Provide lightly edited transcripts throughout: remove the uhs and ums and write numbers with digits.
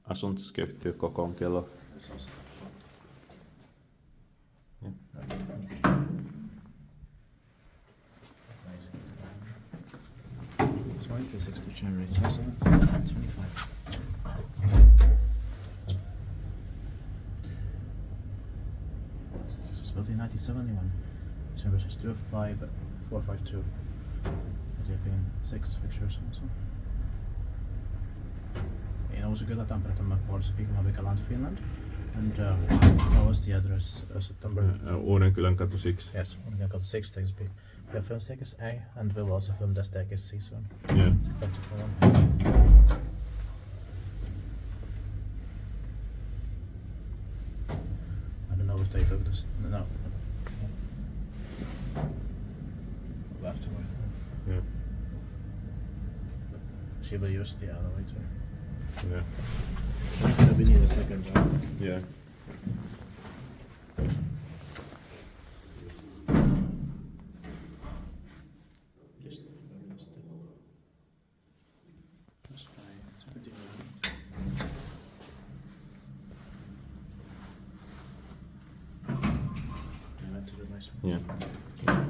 Asuntoskifte kokoonkello. Ja. So 26th of January 2025. So it's built in 1971. Services 25452. There have been 6 fixtures also. In Uusikylä, Tampere, for speaking of Uudenkylänkatu, Finland. And what was the address? September? Uudenkylänkatu 6. Yes, Uudenkylänkatu 6 takes B. We have film staircase A, and we'll also film the staircase C soon. Yeah. I don't know if they took this. No. Afterward. Yeah. She will use the elevator. Yeah. So we need a second one. Yeah. That's fine. It's a pretty I went to the nice one. Yeah.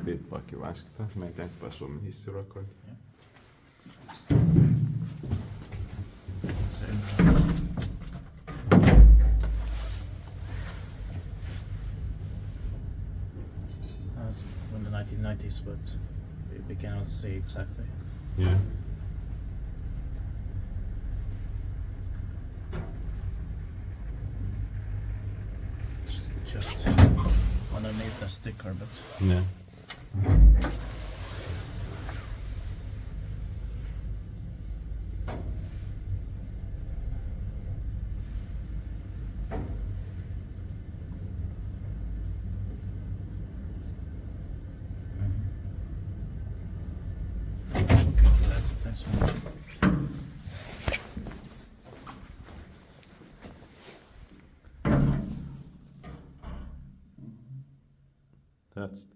Piippaakki väiskytään. Me eteenpäin Suomen hissiurakointi. That's from the 1990s, but we cannot see exactly. Yeah. It's just underneath the sticker, but Yeah. okay, that's it. Thanks so much. That's